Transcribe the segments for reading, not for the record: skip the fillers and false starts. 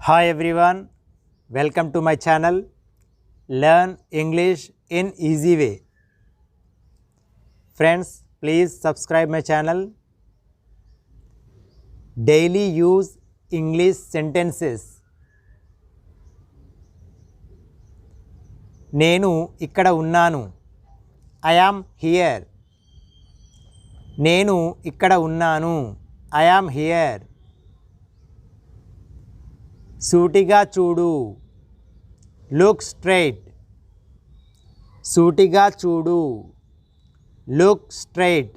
Hi everyone, welcome to my channel Learn English in Easy Way. Friends, please subscribe my channel. Daily use English sentences. నేను ఇక్కడ ఉన్నాను. I am here. నేను ఇక్కడ ఉన్నాను. I am here. సూటిగా చూడు. Look straight. సూటిగా చూడు. Look straight.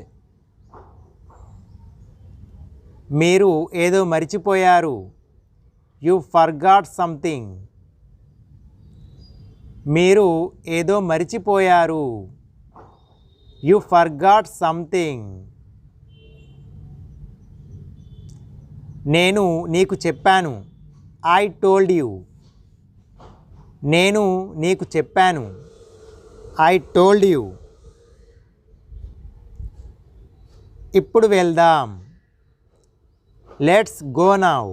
మీరు ఏదో మరిచిపోయారు. You forgot something. మీరు ఏదో మరిచిపోయారు. You forgot something. నేను నీకు చెప్పాను. I told you. నేను నీకు చెప్పాను. I told you. ఇప్పుడు వెళ్దాం. Let's go now.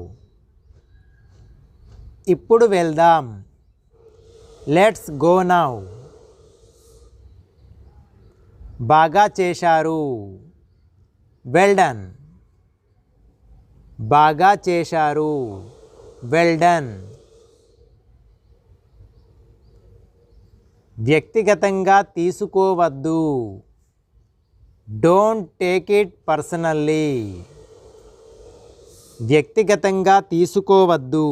ఇప్పుడు వెళ్దాం. Let's go now. బాగా చేశారు. Well done. బాగా చేశారు. Well done. వ్యక్తిగతంగా తీసుకోవద్దు. Don't take it personally. వ్యక్తిగతంగా తీసుకోవద్దు.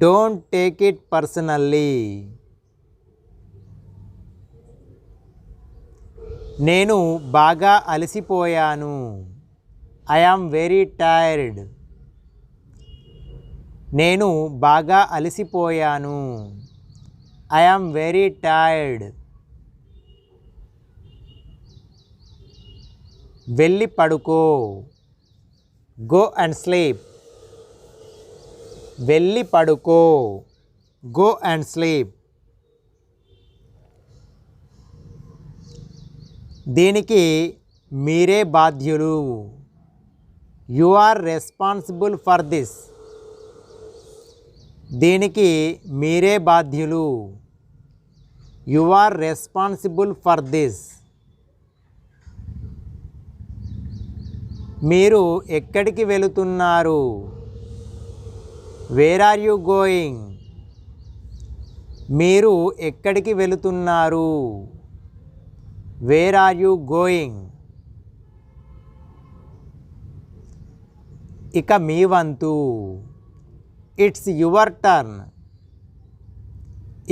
Don't take it personally. నేను బాగా అలసిపోయాను. I am very tired. నేను బాగా అలసిపోయాను. I am very tired. వెళ్ళి పడుకో. Go and sleep. వెళ్ళి పడుకో. Go and sleep. దీనికి మీరే బాధ్యులు. You are responsible for this. దీనికి మీరే బాధ్యులు. You are responsible for this. మీరు ఎక్కడికి వెళుతున్నారు? Where are you going? మీరు ఎక్కడికి వెళుతున్నారు? Where are you going? ఇక మీ వంతు. It's your turn.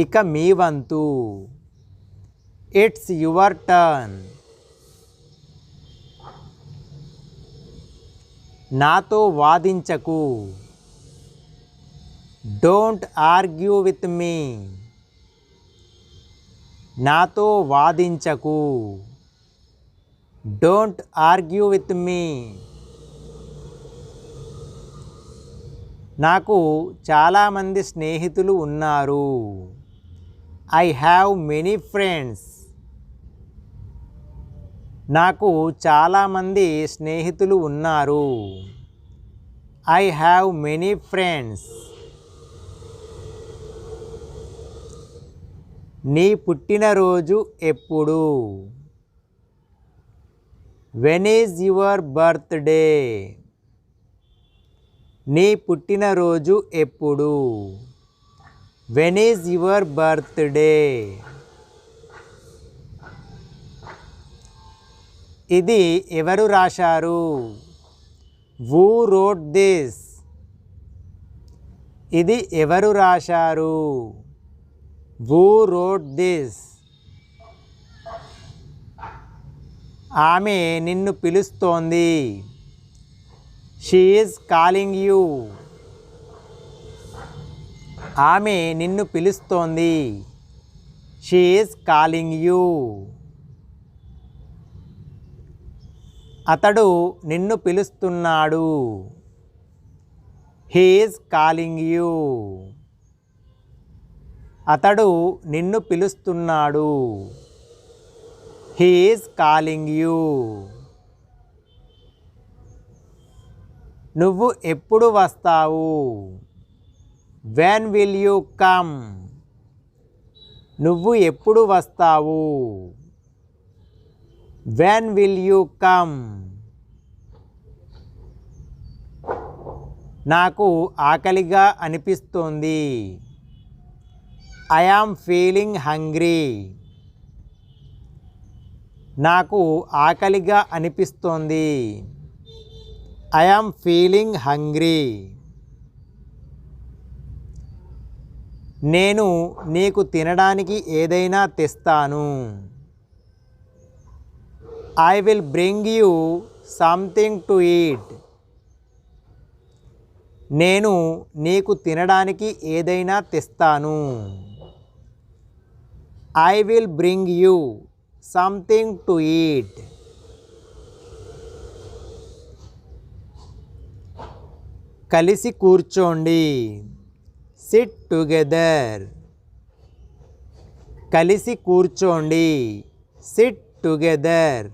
ఇక మీ వంతు. It's your turn. నాతో వాదించకు. Don't argue with me. నాతో వాదించకు. Don't argue with me. నాకు చాలామంది స్నేహితులు ఉన్నారు. I have many friends. నాకు చాలామంది స్నేహితులు ఉన్నారు. I have many friends. నీ పుట్టినరోజు ఎప్పుడు? When is your birthday? నీ పుట్టినరోజు ఎప్పుడు? When is your birthday? ఇది ఎవరు రాశారు? Who wrote this? ఇది ఎవరు రాశారు? Who wrote this? ఆమె నిన్ను పిలుస్తోంది. She is calling you. ఆమె నిన్ను పిలుస్తోంది. She is calling you. అతడు నిన్ను పిలుస్తున్నాడు. He is calling you. అతడు నిన్ను పిలుస్తున్నాడు. He is calling you. నువ్వు ఎప్పుడు వస్తావు? When will you come? నువ్వు ఎప్పుడు వస్తావు? When will you come? నాకు ఆకలిగా అనిపిస్తోంది. I am feeling hungry. నాకు ఆకలిగా అనిపిస్తోంది. I am feeling hungry. నేను నీకు తినడానికి ఏదైనా తెస్తాను. I will bring you something to eat. నేను నీకు తినడానికి ఏదైనా తెస్తాను. I will bring you something to eat. కలిసి కూర్చోండి. Sit together. కలిసి కూర్చోండి. Sit together.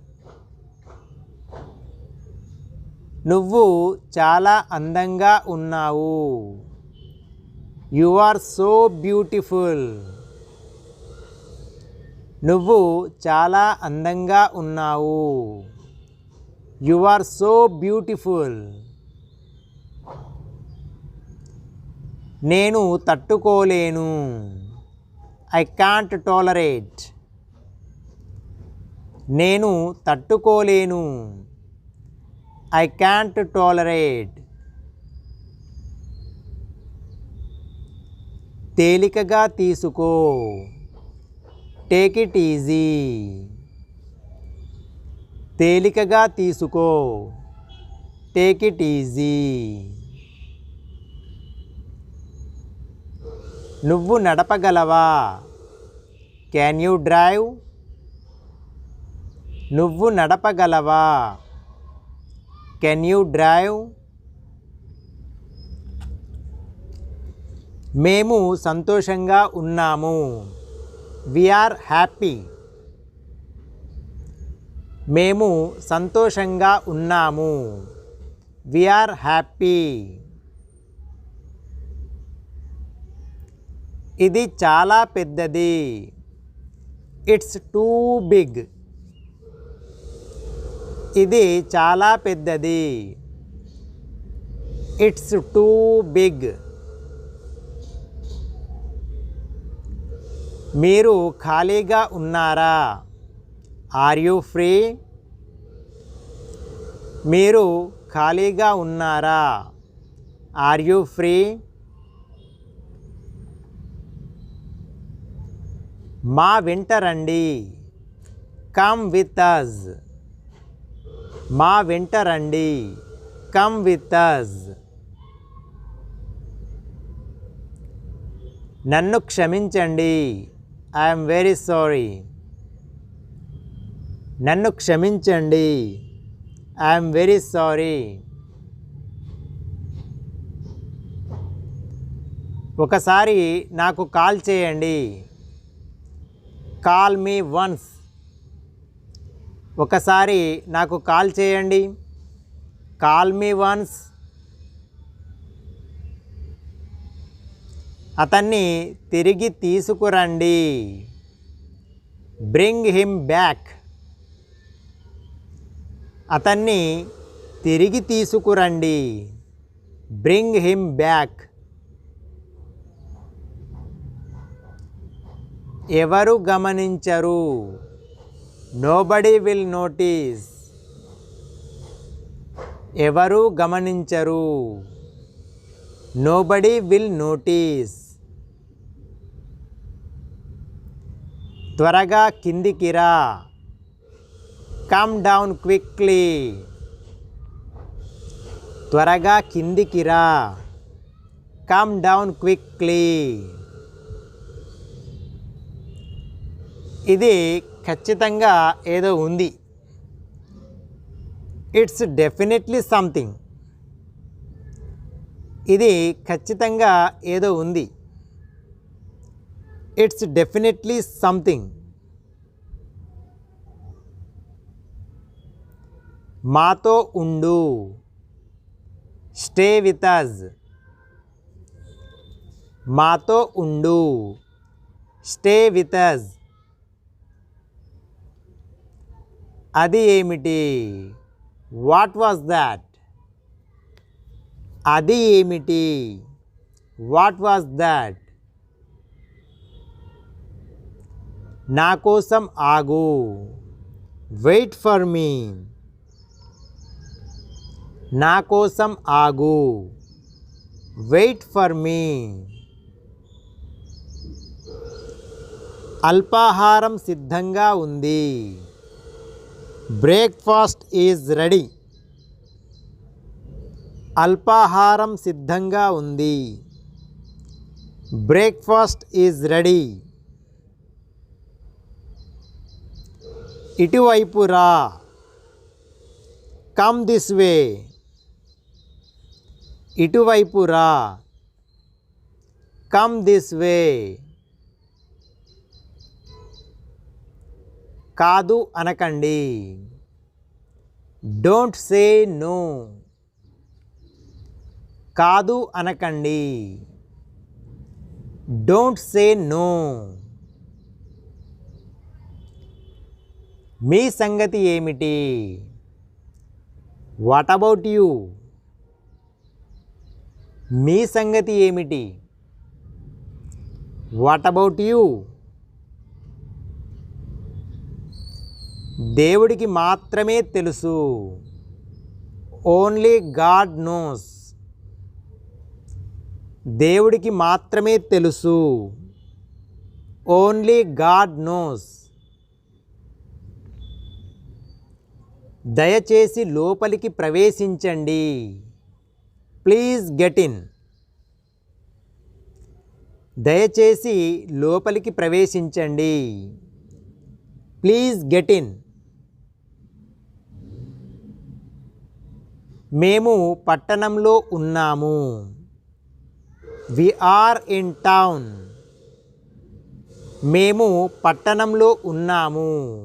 నువ్వు చాలా అందంగా ఉన్నావు. You are so beautiful. నువ్వు చాలా అందంగా ఉన్నావు. You are so beautiful. నేను తట్టుకోలేను. I can't tolerate. నేను తట్టుకోలేను. I can't tolerate. తేలికగా తీసుకో. Take it easy. తేలికగా తీసుకో. Take it easy. నువ్వు నడపగలవా? Can you drive? నువ్వు నడపగలవా? Can you drive? మేము సంతోషంగా ఉన్నాము. We are happy. మేము సంతోషంగా ఉన్నాము. We are happy. ఇది చాలా పెద్దది. It's too big. ఇది చాలా పెద్దది. It's too big. మీరు ఖాళీగా ఉన్నారా? Are you free? మీరు ఖాళీగా ఉన్నారా? Are you free? మా వెంట రండి. Come with us. మా వెంట రండి. Come with us. నన్ను క్షమించండి. I'm very sorry. నన్ను క్షమించండి. I'm very sorry. ఒకసారి నాకు కాల్ చేయండి. Call me once. ఒకసారి నాకు కాల్ చేయండి. Call me once. అతన్ని తిరిగి తీసుకురండి. Bring him back. అతన్ని తిరిగి తీసుకురండి. Bring him back. ఎవరు గమనించరు. Nobody will notice. ఎవరు గమనించరు. Nobody will notice. త్వరగా కిందికి రా. Come down quickly. త్వరగా కిందికి రా. Come down quickly. ఇది ఖచ్చితంగా ఏదో ఉంది. It's definitely something. ఇది ఖచ్చితంగా ఏదో ఉంది. It's definitely something. మాతో ఉండు. Stay with us. మాతో ఉండు. Stay with us. అది ఏమిటి? What was that? అది ఏమిటి? What was that? నా కోసం ఆగు. Wait for me. నా కోసం ఆగు. Wait for me. అల్పాహారం సిద్ధంగా ఉంది. Breakfast is ready. అల్పాహారం సిద్ధంగా ఉంది. Breakfast is ready. ఇటువైపు రా. Come this way. ఇటువైపు రా. Come this way. కాదు అనకండి. Don't say no. కాదు అనకండి. Don't say no. మీ సంగతి ఏమిటి? What about you? మీ సంగతి ఏమిటి? What about you? దేవుడికి మాత్రమే తెలుసు. Only God knows. దేవుడికి మాత్రమే తెలుసు. Only God knows. దయచేసి లోపలికి ప్రవేశించండి. Please get in. దయచేసి లోపలికి ప్రవేశించండి. Please get in. మేము పట్టణంలో ఉన్నాము. We are in town. మేము పట్టణంలో ఉన్నాము.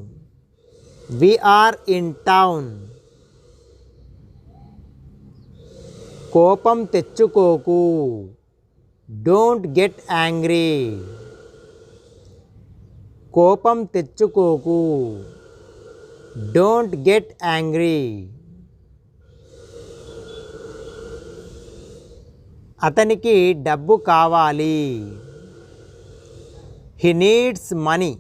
We are in town. కోపం తెచ్చుకోకు. Don't get angry. కోపం తెచ్చుకోకు. Don't get angry. అతనికి డబ్బు కావాలి. He needs money.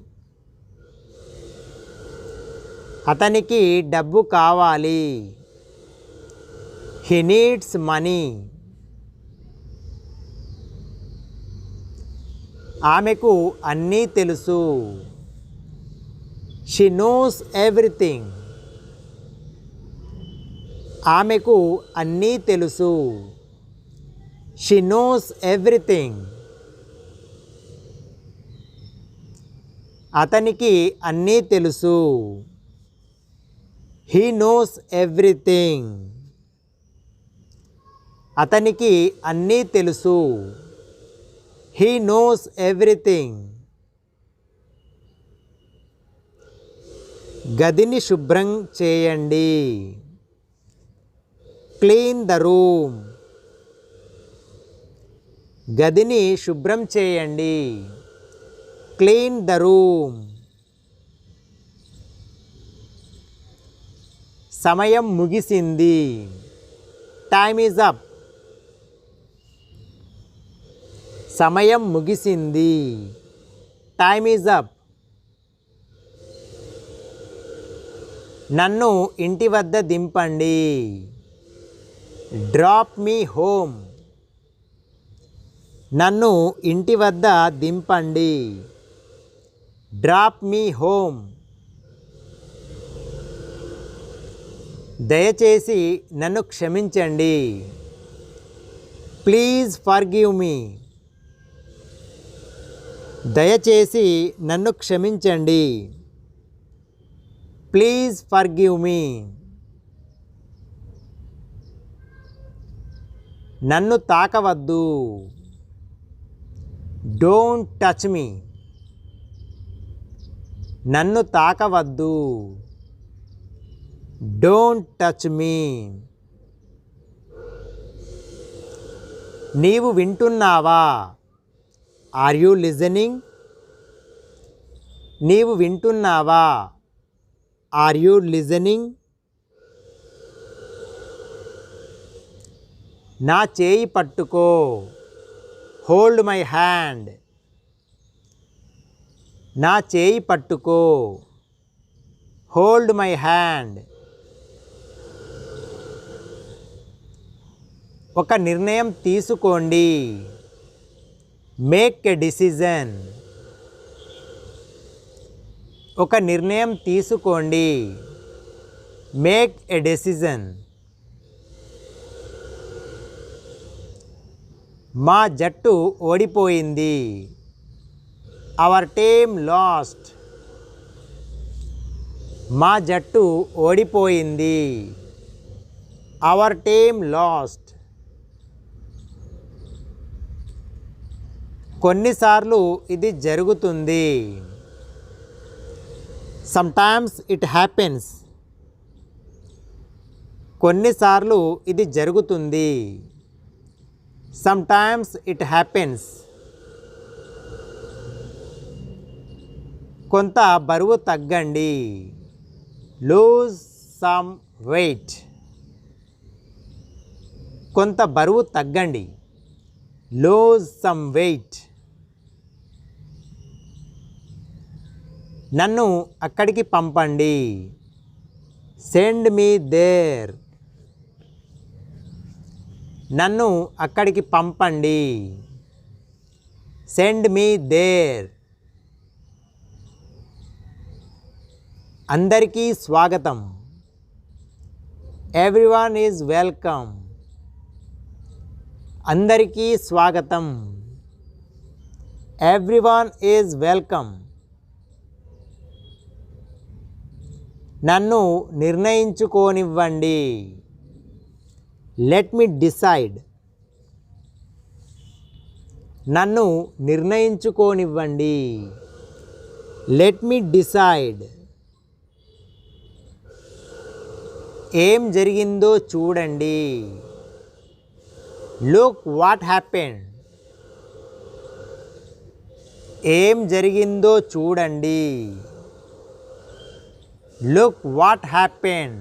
అతనికి డబ్బు కావాలి. He needs money. ఆమెకు అన్నీ తెలుసు. She knows everything. ఆమెకు అన్నీ తెలుసు. She knows everything. అతనికి అన్నీ తెలుసు. He knows everything. అతనికి అన్నీ తెలుసు. He knows everything. గదిని శుభ్రం చేయండి. Clean the room. గదిని శుభ్రం చేయండి. Clean the room. సమయం ముగిసింది. Time is up. సమయం ముగిసింది. Time is up. నన్ను ఇంటి వద్ద దింపండి. డ్రాప్ మీ హోమ్. నన్ను ఇంటి వద్ద దింపండి. డ్రాప్ మీ హోమ్. దయచేసి నన్ను క్షమించండి. Please forgive me. దయచేసి నన్ను క్షమించండి. Please forgive me. నన్ను తాకవద్దు. Don't touch me. నన్ను తాకవద్దు. Don't touch me. నీవు వింటున్నావా? Are you listening? నీవు వింటున్నావా? Are you listening? నా చేయి పట్టుకో, హోల్డ్ మై హ్యాండ్. నా చేయి పట్టుకో, హోల్డ్ మై హ్యాండ్. ఒక నిర్ణయం తీసుకోండి, మేక్ ఎ డిసిజన్. ఒక నిర్ణయం తీసుకోండి, మేక్ ఎ డెసిజన్. మా జట్టు ఓడిపోయింది, అవర్ టీమ్ లాస్ట్. మా జట్టు ఓడిపోయింది, అవర్ టీమ్ లాస్ట్. కొన్నిసార్లు ఇది జరుగుతుంది, సమ్టైమ్స్ ఇట్ హ్యాపెన్స్. కొన్నిసార్లు ఇది జరుగుతుంది, సమ్టైమ్స్ ఇట్ హ్యాపెన్స్. కొంత బరువు తగ్గండి, లూజ్ సమ్ వెయిట్. కొంత బరువు తగ్గండి, లూజ్ సమ్ వెయిట్. నన్ను అక్కడికి పంపండి, సెండ్ మీ దేర్. నన్ను అక్కడికి పంపండి, సెండ్ మీ దేర్. అందరికీ స్వాగతం, ఎవ్రీవన్ ఈజ్ వెల్కమ్. అందరికీ స్వాగతం, ఎవ్రీవన్ ఈజ్ వెల్కమ్. నన్ను నిర్ణయించుకోనివ్వండి, లెట్ మీ డిసైడ్. నన్ను నిర్ణయించుకోనివ్వండి, లెట్ మీ డిసైడ్. ఏం జరిగిందో చూడండి, లుక్ వాట్ హ్యాపెండ్. ఏం జరిగిందో చూడండి, లుక్ వాట్ హ్యాపెండ్.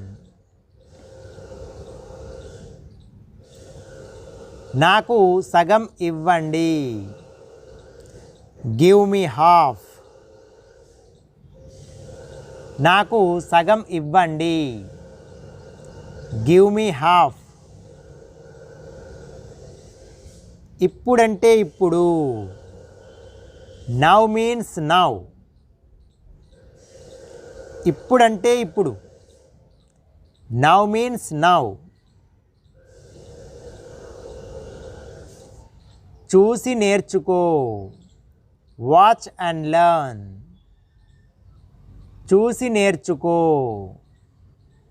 నాకు సగం ఇవ్వండి, గివ్ మీ హాఫ్. నాకు సగం ఇవ్వండి, గివ్ మీ హాఫ్. ఇప్పుడంటే ఇప్పుడు, నౌ మీన్స్ నౌ. ఇప్పుడంటే ఇప్పుడు, నౌ మీన్స్ నౌ. చూసి నేర్చుకో, వాచ్ అండ్ లెర్న్. చూసి నేర్చుకో,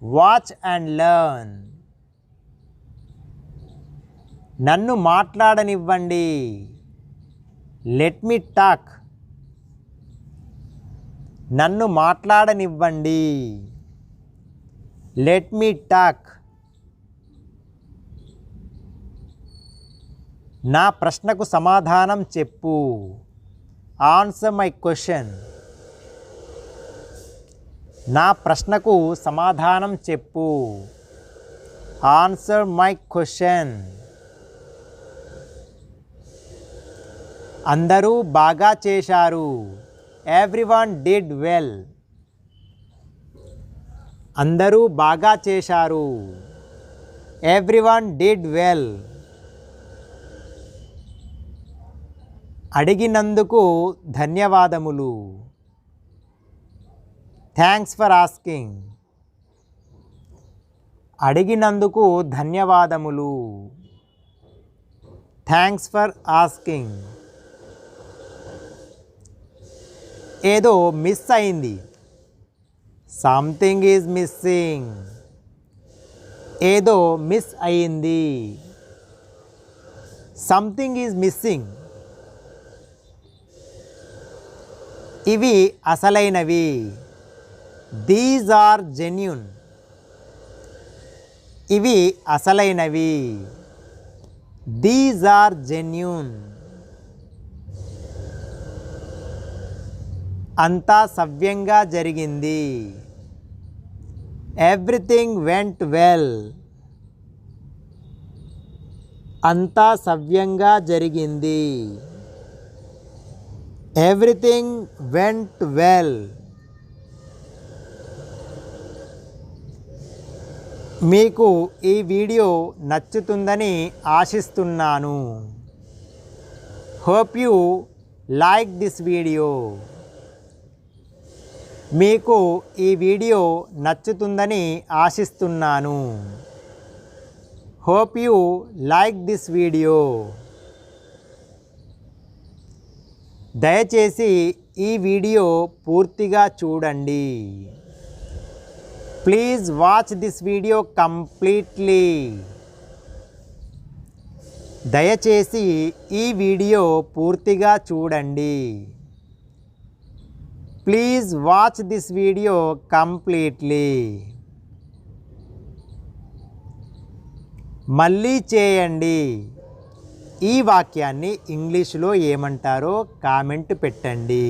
వాచ్ అండ్ లెర్న్. నన్ను మాట్లాడనివ్వండి, లెట్ మీ టాక్. నన్ను మాట్లాడనివ్వండి, లెట్ మీ టాక్. నా ప్రశ్నకు సమాధానం చెప్పు, ఆన్సర్ మై క్వశ్చన్. నా ప్రశ్నకు సమాధానం చెప్పు, ఆన్సర్ మై క్వశ్చన్. అందరూ బాగా చేశారు, ఎవ్రీవన్ డిడ్ వెల్. అందరూ బాగా చేశారు, ఎవ్రీవన్ డిడ్ వెల్. అడిగినందుకు ధన్యవాదములు, థ్యాంక్స్ ఫర్ ఆస్కింగ్. అడిగినందుకు ధన్యవాదములు, థ్యాంక్స్ ఫర్ ఆస్కింగ్. ఏదో మిస్ అయింది, సంథింగ్ ఈజ్ మిస్సింగ్. ఏదో మిస్ అయింది, సంథింగ్ ఈజ్ మిస్సింగ్. ఇవి అసలైనవి, దీస్ ఆర్ జెన్యూన్. ఇవి అసలైనవి, దీస్ ఆర్ జెన్యూన్. అంతా సవ్యంగా జరిగింది. Everything went well. అంతా సవ్యంగా జరిగింది. Everything went well. మీకు ఈ వీడియో నచ్చుతుందని ఆశిస్తున్నాను. Hope you like this video. మీకు ఈ వీడియో నచ్చుతుందని ఆశిస్తున్నాను. Hope you like this video. దయచేసి ఈ వీడియో పూర్తిగా చూడండి. Please watch this video completely. దయచేసి ఈ వీడియో పూర్తిగా చూడండి. Please watch this video completely. మళ్ళీ చేయండి. ఈ వాక్యాన్ని ఇంగ్లీష్లో ఏమంటారో కామెంట్ పెట్టండి.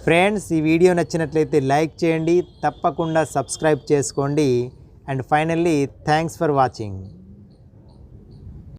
ఫ్రెండ్స్, ఈ వీడియో నచ్చినట్లయితే లైక్ చేయండి, తప్పకుండా సబ్స్క్రైబ్ చేసుకోండి. And finally thanks for watching.